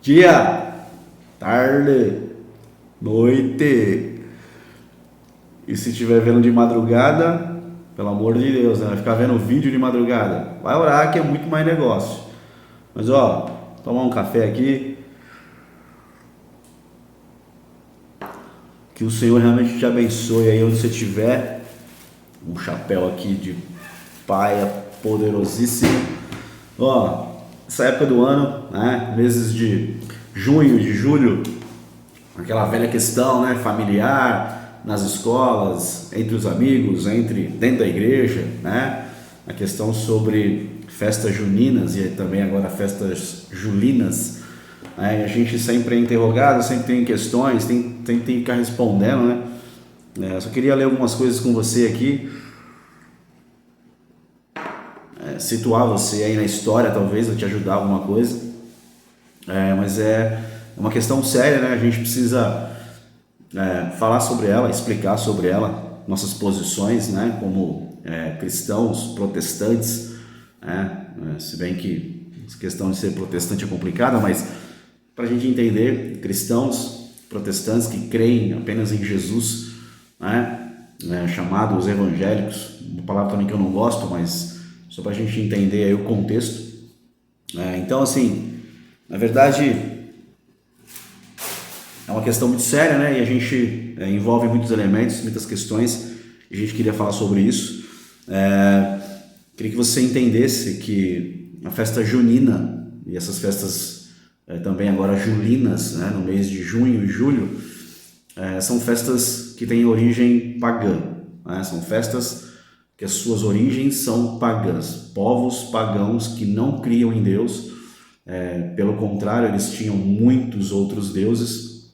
Dia, tarde, noite. E se estiver vendo de madrugada, pelo amor de Deus, né? Vai ficar vendo vídeo de madrugada. Vai orar que é muito mais negócio. Mas ó, tomar um café aqui. Que o Senhor realmente te abençoe aí onde você estiver. Um chapéu aqui de paia poderosíssimo. Ó, essa época do ano, né? Meses de junho, de julho, aquela velha questão, né, familiar, nas escolas, entre os amigos, dentro da igreja, né, a questão sobre festas juninas e também agora festas julinas, né, a gente sempre é interrogado, sempre tem questões, tem que ficar respondendo, né, só queria ler algumas coisas com você aqui, situar você aí na história, talvez, ou te ajudar alguma coisa, mas é uma questão séria, né, a gente precisa falar sobre ela, explicar sobre ela, nossas posições, né, como cristãos, protestantes, né, se bem que essa questão de ser protestante é complicada, mas para a gente entender, cristãos, protestantes que creem apenas em Jesus, chamados evangélicos, uma palavra também que eu não gosto, mas só para a gente entender aí o contexto. Então, assim, na verdade, é uma questão muito séria, né? E a gente envolve muitos elementos, muitas questões. E a gente queria falar sobre isso. Queria que você entendesse que a festa junina e essas festas também agora julinas, né? No mês de junho e julho, são festas que têm origem pagã. Né? São festas que as suas origens são pagãs. Povos pagãos que não criam em Deus. Pelo contrário, eles tinham muitos outros deuses.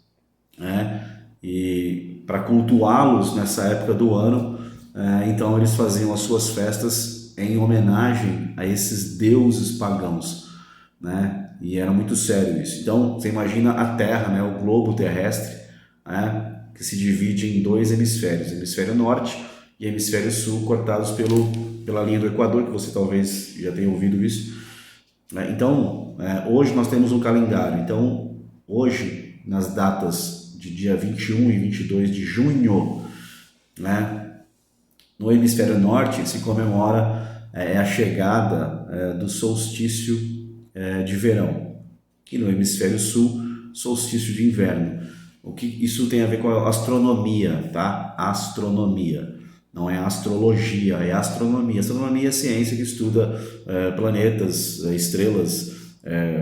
E para cultuá-los nessa época do ano, então eles faziam as suas festas em homenagem a esses deuses pagãos, né? E era muito sério isso. Então você imagina a Terra, né? O globo terrestre, que se divide em dois hemisférios, hemisfério norte e hemisfério sul, cortados pela linha do Equador, que você talvez já tenha ouvido isso. Então, hoje nós temos um calendário. Então, hoje, nas datas de dia 21 e 22 de junho, né, no hemisfério norte se comemora a chegada do solstício de verão, e no hemisfério sul, solstício de inverno. O que isso tem a ver com a astronomia, tá? Astronomia. Não é astrologia, é astronomia. Astronomia é a ciência que estuda planetas, estrelas,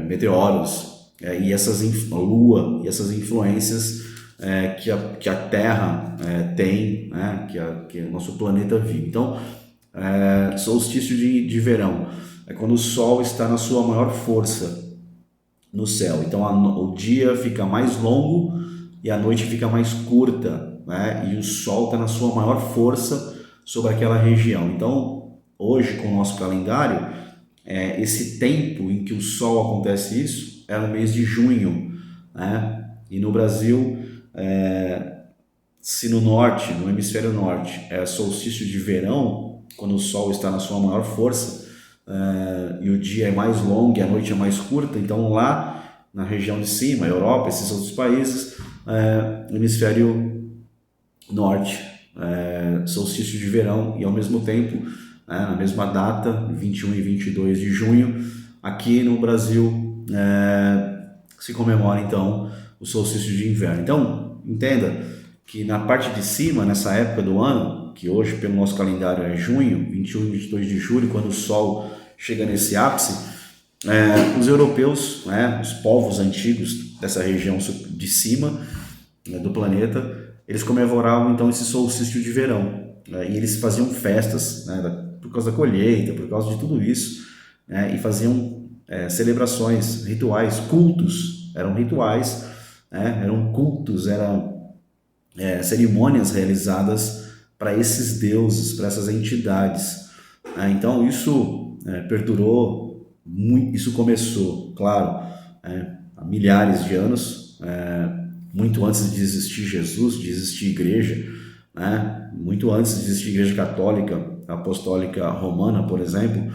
meteoros, e a Lua e essas influências que a Terra tem, né, que o nosso planeta vive. Então, solstício de verão é quando o Sol está na sua maior força no céu. Então, o dia fica mais longo e a noite fica mais curta, né? E o Sol está na sua maior força sobre aquela região. Então, hoje, com o nosso calendário, esse tempo em que o Sol acontece isso é no mês de junho, né? E no Brasil, se no norte, no hemisfério norte, é solstício de verão, quando o Sol está na sua maior força, e o dia é mais longo e a noite é mais curta, então lá na região de cima, Europa, esses outros países, hemisfério norte, solstício de verão, e ao mesmo tempo, na mesma data, 21 e 22 de junho, aqui no Brasil se comemora então o solstício de inverno. Então, entenda que na parte de cima, nessa época do ano, que hoje pelo nosso calendário é junho, 21 e 22 de julho, quando o Sol chega nesse ápice, os europeus, os povos antigos dessa região de cima do planeta, eles comemoravam então esse solstício de verão, e eles faziam festas, por causa da colheita, por causa de tudo isso, e faziam celebrações, rituais, cultos, eram rituais, eram cultos, eram cerimônias realizadas para esses deuses, para essas entidades. Então isso perdurou muito, isso começou, claro, há milhares de anos, muito antes de existir Jesus, de existir igreja, muito antes de existir igreja católica, apostólica romana, por exemplo,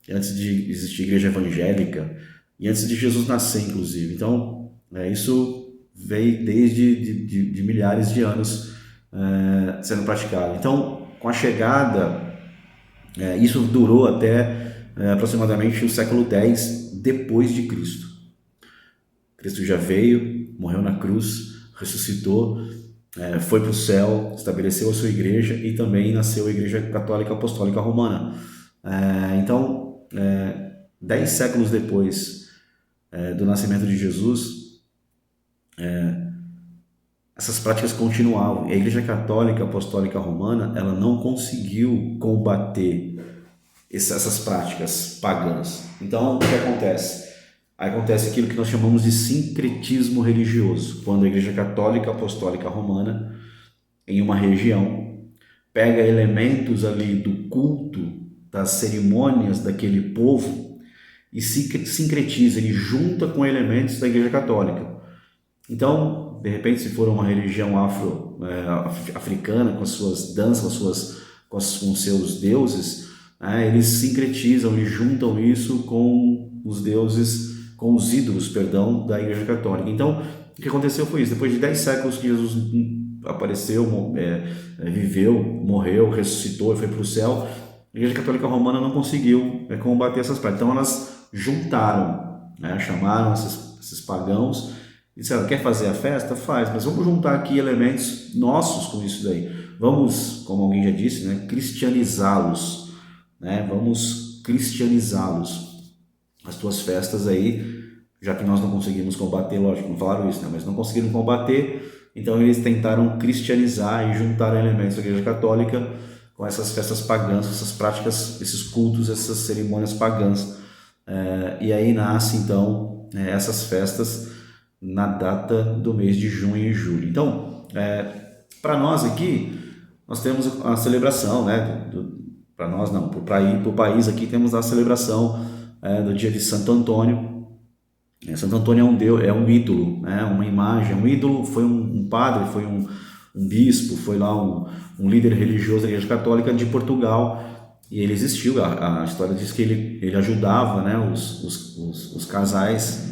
antes de existir igreja evangélica, e antes de Jesus nascer, inclusive. Então, isso veio desde de milhares de anos sendo praticado. Então, com a chegada, isso durou até aproximadamente o século X depois de Cristo. Cristo já veio, morreu na cruz, ressuscitou, foi para o céu, estabeleceu a sua igreja e também nasceu a Igreja Católica Apostólica Romana. Então, 10 séculos depois do nascimento de Jesus, essas práticas continuavam. E a Igreja Católica Apostólica Romana, ela não conseguiu combater essas práticas pagãs. Então, o que acontece? Acontece aquilo que nós chamamos de sincretismo religioso, quando a Igreja Católica Apostólica Romana, em uma região, pega elementos ali do culto, das cerimônias daquele povo e sincretiza, ele junta com elementos da Igreja Católica. Então, de repente, se for uma religião africana, com as suas danças, com seus deuses, eles sincretizam, eles juntam isso com os deuses, com os ídolos, perdão, da Igreja Católica. Então, o que aconteceu foi isso. Depois de 10 séculos que Jesus apareceu, viveu, morreu, ressuscitou e foi para o céu, a Igreja Católica Romana não conseguiu combater essas práticas. Então, elas juntaram, chamaram esses pagãos e disseram: quer fazer a festa? Faz, mas vamos juntar aqui elementos nossos com isso daí. Vamos, como alguém já disse, cristianizá-los. Vamos cristianizá-los. As tuas festas aí, já que nós não conseguimos combater, lógico, não falaram isso, mas não conseguiram combater, então eles tentaram cristianizar e juntar elementos da Igreja Católica com essas festas pagãs, essas práticas, esses cultos, essas cerimônias pagãs. E aí nasce então essas festas na data do mês de junho e julho. Então, para nós aqui, nós temos a celebração, para nós não, para o país aqui temos a celebração do dia de Santo Antônio. Santo Antônio é um deus, é um ídolo, uma imagem. Um ídolo foi um padre, foi um bispo, foi lá um líder religioso da Igreja Católica de Portugal, e ele existiu. A história diz que ele ajudava os casais,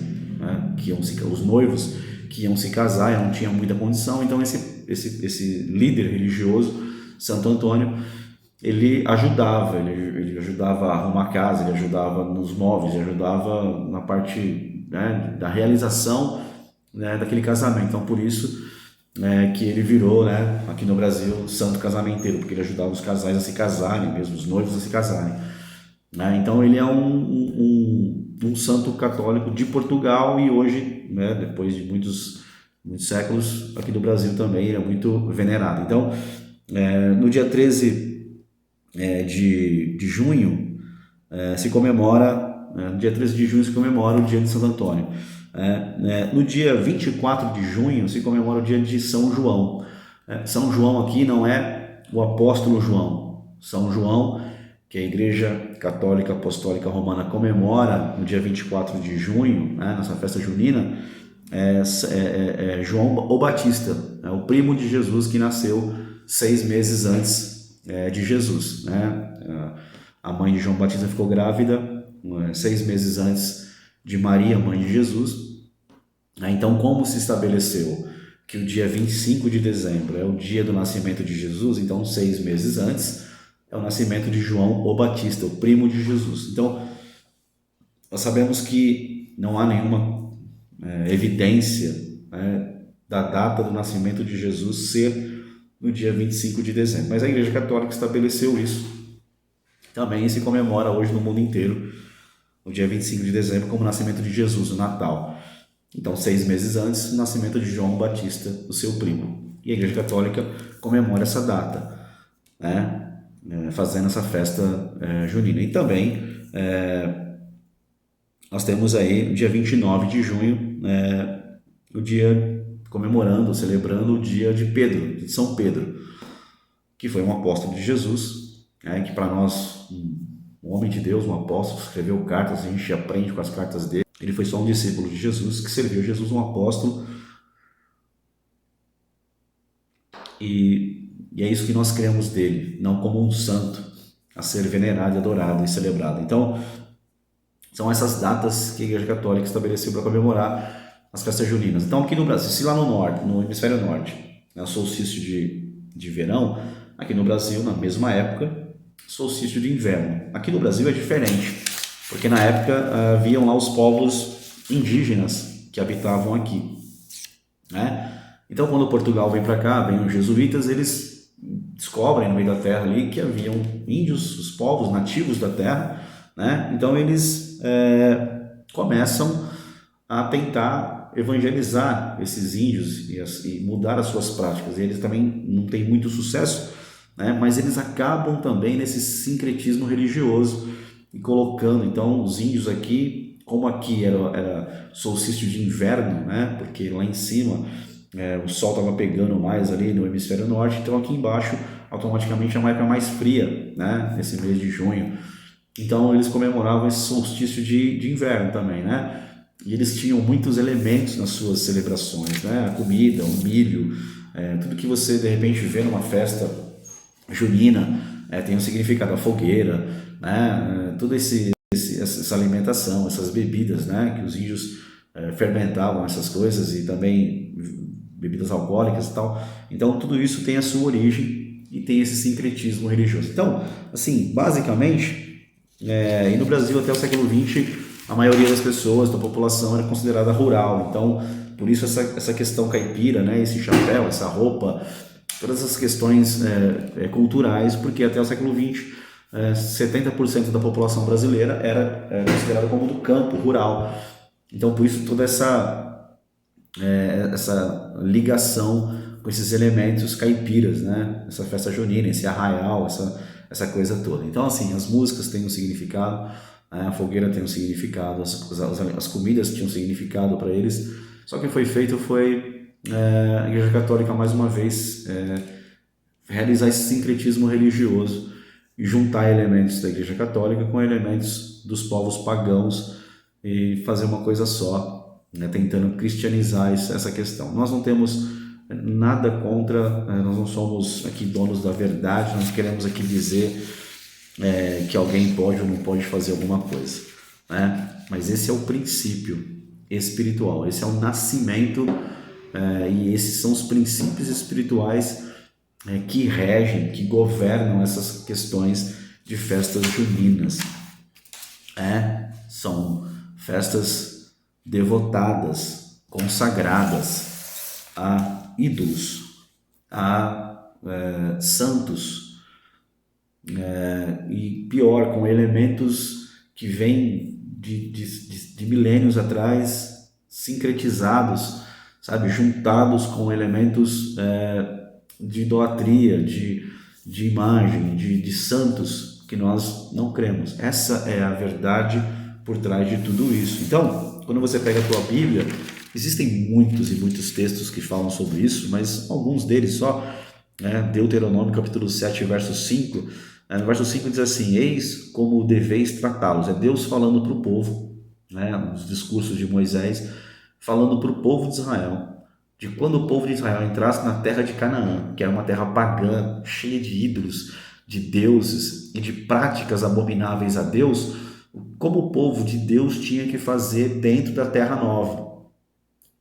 os noivos que iam se casar e não tinham muita condição. Então esse líder religioso, Santo Antônio, ele ajudava a arrumar a casa, ele ajudava nos móveis, ele ajudava na parte da realização daquele casamento. Então, por isso que ele virou, aqui no Brasil, santo casamenteiro, porque ele ajudava os casais a se casarem, mesmo os noivos a se casarem. Então, ele é um santo católico de Portugal, e hoje, depois de muitos séculos, aqui no Brasil também, ele é muito venerado. Então, no dia 13 de junho, se comemora, no dia 13 de junho se comemora o dia de Santo Antônio. No dia 24 de junho se comemora o dia de São João. São João aqui não é o apóstolo João. São João, que a Igreja Católica Apostólica Romana comemora no dia 24 de junho, nessa festa junina, João o Batista, o primo de Jesus, que nasceu 6 meses antes de Jesus. A mãe de João Batista ficou grávida 6 meses antes de Maria, mãe de Jesus. Então, como se estabeleceu que o dia 25 de dezembro é o dia do nascimento de Jesus, então 6 meses antes é o nascimento de João o Batista, o primo de Jesus. Então, nós sabemos que não há nenhuma evidência da data do nascimento de Jesus ser no dia 25 de dezembro. Mas a Igreja Católica estabeleceu isso. Também se comemora hoje no mundo inteiro o dia 25 de dezembro como o nascimento de Jesus, o Natal. Então, 6 meses antes, o nascimento de João Batista, o seu primo. E a Igreja Católica comemora essa data, fazendo essa festa junina. E também nós temos aí o dia 29 de junho, o dia comemorando, celebrando o dia de Pedro, de São Pedro, que foi um apóstolo de Jesus, que para nós, um homem de Deus, um apóstolo, escreveu cartas, a gente aprende com as cartas dele. Ele foi só um discípulo de Jesus, que serviu Jesus, um apóstolo, e é isso que nós cremos dele, não como um santo a ser venerado, adorado e celebrado. Então, São essas datas que a Igreja Católica estabeleceu para comemorar as festas juninas. Então, aqui no Brasil, se lá no norte, no hemisfério norte, é o solstício de verão, aqui no Brasil, na mesma época, solstício de inverno. Aqui no Brasil é diferente, porque na época haviam lá os povos indígenas que habitavam aqui, né? Então, quando Portugal vem para cá, vem os jesuítas, eles descobrem no meio da terra ali que haviam índios, os povos nativos da terra, né? Então, eles começam a tentar evangelizar esses índios e mudar as suas práticas. E eles também não têm muito sucesso, né? Mas eles acabam também nesse sincretismo religioso e colocando, então, os índios aqui, como aqui era solstício de inverno, né? Porque lá em cima o sol estava pegando mais ali no hemisfério norte, então aqui embaixo automaticamente é uma época mais fria, né? Nesse mês de junho. Então eles comemoravam esse solstício de inverno também, né? E eles tinham muitos elementos nas suas celebrações, né? A comida, o milho, tudo que você de repente vê numa festa junina tem um significado, a fogueira, né? Toda essa alimentação, essas bebidas, né? Que os índios fermentavam essas coisas e também bebidas alcoólicas e tal. Então tudo isso tem a sua origem e tem esse sincretismo religioso. Então, assim, basicamente, e no Brasil até o século XX a maioria das pessoas, da população era considerada rural, então por isso essa questão caipira, né, esse chapéu, essa roupa, todas essas questões culturais, porque até o século XX 70% da população brasileira era considerada como do campo, rural, então por isso toda essa ligação com esses elementos caipiras, né, essa festa junina, esse arraial, essa coisa toda. Então, assim, as músicas têm um significado, a fogueira tem um significado, as comidas tinham um significado para eles. Só que foi feito a Igreja Católica, mais uma vez, realizar esse sincretismo religioso e juntar elementos da Igreja Católica com elementos dos povos pagãos e fazer uma coisa só, né, tentando cristianizar essa questão. Nós não temos nada contra, nós não somos aqui donos da verdade, nós queremos aqui dizer que alguém pode ou não pode fazer alguma coisa, né? Mas esse é o princípio espiritual, esse é o nascimento e esses são os princípios espirituais que regem, que governam essas questões de festas juninas. São festas devotadas, consagradas a ídolos, a santos, e pior, com elementos que vêm de milênios atrás, sincretizados, sabe, juntados com elementos de idolatria, de imagem, de santos que nós não cremos. Essa é a verdade por trás de tudo isso. Então, quando você pega a tua Bíblia, existem muitos e muitos textos que falam sobre isso, mas alguns deles só, Deuteronômio capítulo 7, verso 5, no verso 5 diz assim: eis como deveis tratá-los. É Deus falando para o povo, nos discursos de Moisés, falando para o povo de Israel, de quando o povo de Israel entrasse na terra de Canaã, que era uma terra pagã, cheia de ídolos, de deuses e de práticas abomináveis a Deus, como o povo de Deus tinha que fazer dentro da terra nova,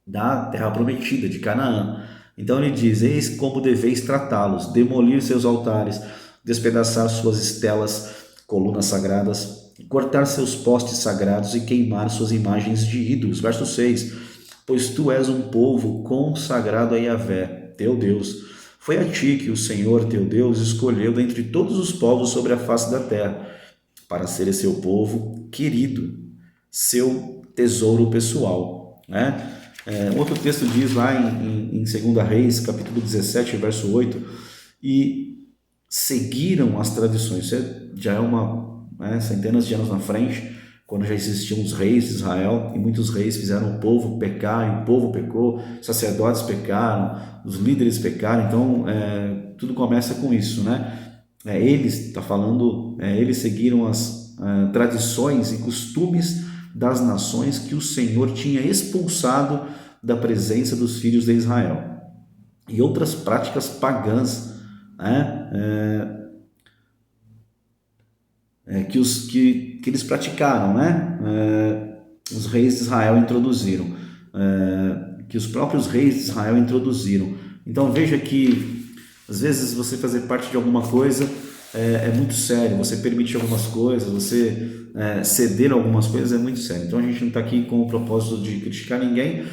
da terra prometida, de Canaã. Então ele diz: eis como deveis tratá-los, demolir seus altares, despedaçar suas estelas, colunas sagradas, cortar seus postes sagrados e queimar suas imagens de ídolos. Verso 6: pois tu és um povo consagrado a Yahvé, teu Deus. Foi a ti que o Senhor, teu Deus, escolheu dentre todos os povos sobre a face da terra, para ser seu povo querido, seu tesouro pessoal. Outro texto diz lá em 2 Reis, capítulo 17, verso 8, e seguiram as tradições. Isso já é centenas de anos na frente, quando já existiam os reis de Israel, e muitos reis fizeram o povo pecar, e o povo pecou, sacerdotes pecaram, os líderes pecaram. Então tudo começa com isso, eles seguiram as tradições e costumes das nações que o Senhor tinha expulsado da presença dos filhos de Israel, e outras práticas pagãs, que eles praticaram, né? Os reis de Israel introduziram, que os próprios reis de Israel introduziram. Então veja que às vezes você fazer parte de alguma coisa é muito sério, você permitir algumas coisas, você ceder algumas coisas é muito sério. Então a gente não está aqui com o propósito de criticar ninguém,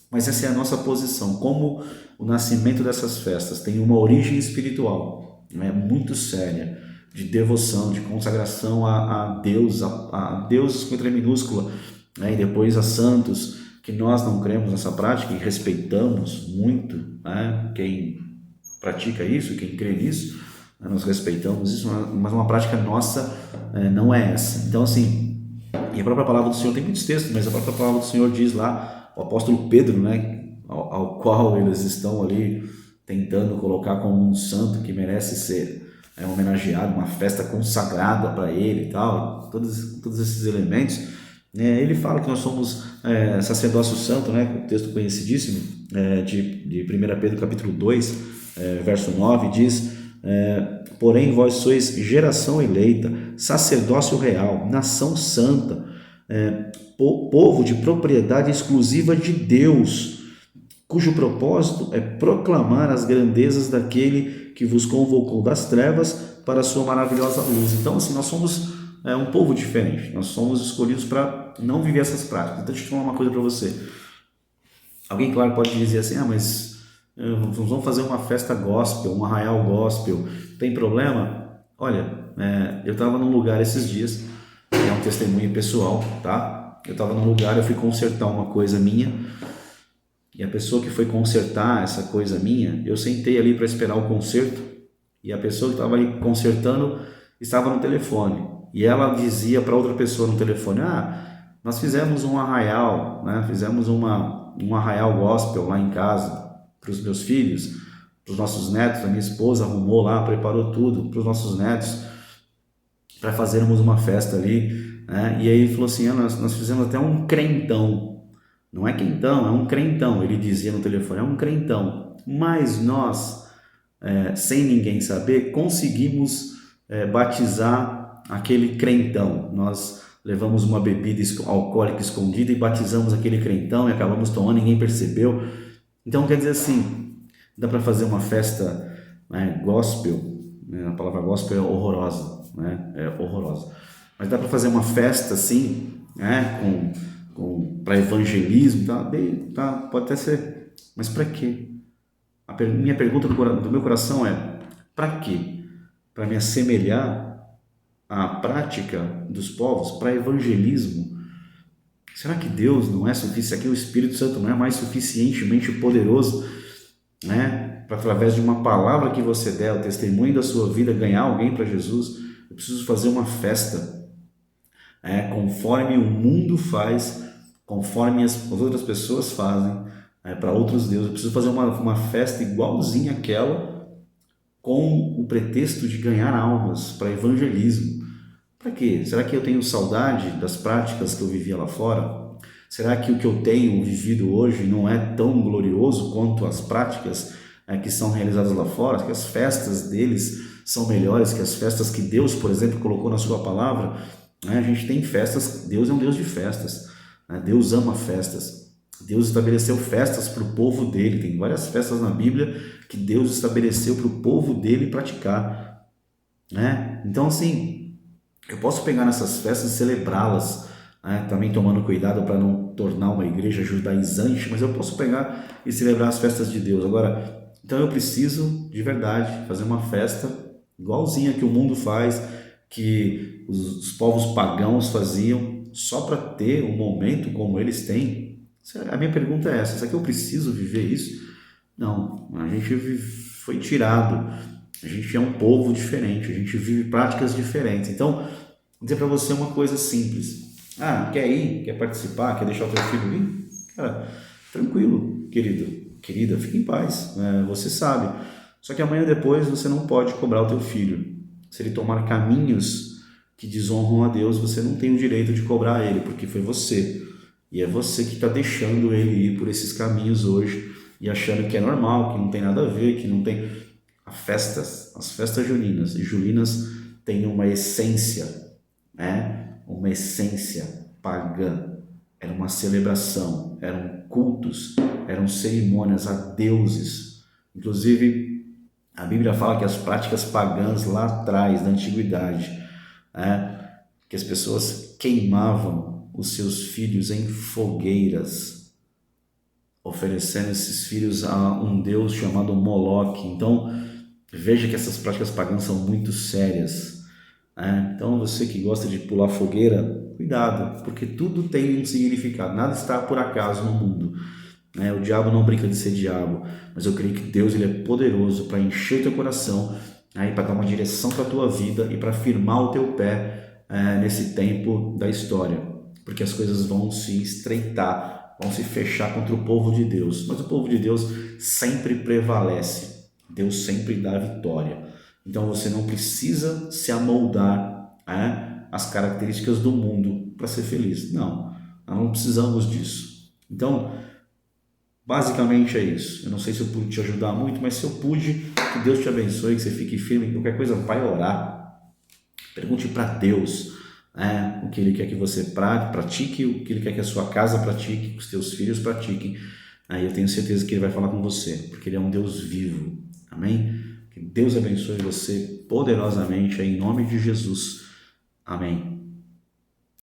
mas essa é a nossa posição. Como o nascimento dessas festas tem uma origem espiritual, né, muito séria, de devoção, de consagração a Deus, a Deus com letra minúscula, né, e depois a santos, que nós não cremos nessa prática e respeitamos muito, né, quem pratica isso, quem crê nisso, né, nós respeitamos isso, mas uma prática nossa não é essa. Então, assim, e a própria palavra do Senhor, tem muitos textos, mas a própria palavra do Senhor diz lá, o apóstolo Pedro, né, ao qual eles estão ali tentando colocar como um santo que merece ser homenageado, uma festa consagrada para ele e tal, todos esses elementos, ele fala que nós somos sacerdócio santo, né, o texto conhecidíssimo de 1 Pedro capítulo 2, verso 9, diz: porém vós sois geração eleita, sacerdócio real, nação santa, povo de propriedade exclusiva de Deus, cujo propósito é proclamar as grandezas daquele que vos convocou das trevas para a sua maravilhosa luz. Então, assim, nós somos um povo diferente, nós somos escolhidos para não viver essas práticas. Então, deixa eu falar uma coisa para você. Alguém, claro, pode dizer assim, mas vamos fazer uma festa gospel, um arraial gospel, tem problema? Olha, eu estava num lugar esses dias, é um testemunho pessoal, tá? Eu estava num lugar, eu fui consertar uma coisa minha, e a pessoa que foi consertar essa coisa minha, eu sentei ali para esperar o conserto, e a pessoa que estava ali consertando estava no telefone, e ela dizia para outra pessoa no telefone: nós fizemos um arraial, né? Fizemos um arraial gospel lá em casa para os meus filhos, para os nossos netos. A minha esposa arrumou lá, preparou tudo para os nossos netos, para fazermos uma festa ali, né? E aí ele falou assim: nós fizemos até um crentão. Não é quentão, é um crentão, ele dizia no telefone, é um crentão. Mas nós, sem ninguém saber, conseguimos batizar aquele crentão. Nós levamos uma bebida alcoólica escondida e batizamos aquele crentão e acabamos tomando, ninguém percebeu. Então, quer dizer assim, dá para fazer uma festa, né, gospel, né? A palavra gospel é horrorosa, né? É horrorosa. Mas dá para fazer uma festa assim, né, para evangelismo, pode até ser, mas para quê? Minha pergunta do meu coração é: para quê? Para me assemelhar à prática dos povos, para evangelismo? Será que Deus não é suficiente? Aqui o Espírito Santo não é mais suficientemente poderoso, né, para através de uma palavra que você der, o testemunho da sua vida, ganhar alguém para Jesus? Eu preciso fazer uma festa conforme o mundo faz, conforme as outras pessoas fazem, para outros deuses. Eu preciso fazer uma festa igualzinha àquela, com o pretexto de ganhar almas para evangelismo. Para quê? Será que eu tenho saudade das práticas que eu vivia lá fora? Será que o que eu tenho vivido hoje não é tão glorioso quanto as práticas que são realizadas lá fora? Que as festas deles são melhores que as festas que Deus, por exemplo, colocou na sua palavra? A gente tem festas, Deus é um Deus de festas, Deus ama festas, Deus estabeleceu festas para o povo dele, tem várias festas na Bíblia que Deus estabeleceu para o povo dele praticar, né? Então, assim, eu posso pegar nessas festas e celebrá-las, também tomando cuidado para não tornar uma igreja judaizante, mas eu posso pegar e celebrar as festas de Deus. Agora, então eu preciso de verdade fazer uma festa igualzinha que o mundo faz, que os povos pagãos faziam, só para ter um momento como eles têm? A minha pergunta é essa: será que eu preciso viver isso? Não, a gente foi tirado, a gente é um povo diferente, a gente vive práticas diferentes. Então, vou dizer para você uma coisa simples: quer ir, quer participar, quer deixar o teu filho ir? Cara, tranquilo, querido, querida, fique em paz, você sabe. Só que amanhã depois você não pode cobrar o teu filho. Se ele tomar caminhos que desonram a Deus, você não tem o direito de cobrar ele, porque foi você. E é você que está deixando ele ir por esses caminhos hoje e achando que é normal, que não tem nada a ver, que não tem... As festas juninas têm uma essência, uma essência pagã. Era uma celebração, eram cultos, eram cerimônias a deuses. Inclusive, a Bíblia fala que as práticas pagãs lá atrás, na antiguidade, que as pessoas queimavam os seus filhos em fogueiras, oferecendo esses filhos a um deus chamado Moloque. Então, veja que essas práticas pagãs são muito sérias. Então, você que gosta de pular fogueira, cuidado, porque tudo tem um significado, nada está por acaso no mundo. O diabo não brinca de ser diabo, mas eu creio que Deus ele é poderoso para encher o teu coração, para dar uma direção para a tua vida e para firmar o teu pé nesse tempo da história, porque as coisas vão se estreitar, vão se fechar contra o povo de Deus, mas o povo de Deus sempre prevalece, Deus sempre dá vitória. Então você não precisa se amoldar às características do mundo para ser feliz. Não, nós não precisamos disso. Então, basicamente é isso. Eu não sei se eu pude te ajudar muito, mas se eu pude, que Deus te abençoe, que você fique firme. Qualquer coisa, vai orar. Pergunte para Deus o que Ele quer que você pratique, o que Ele quer que a sua casa pratique, que os teus filhos pratiquem. Aí eu tenho certeza que Ele vai falar com você, porque Ele é um Deus vivo. Amém? Que Deus abençoe você poderosamente em nome de Jesus. Amém.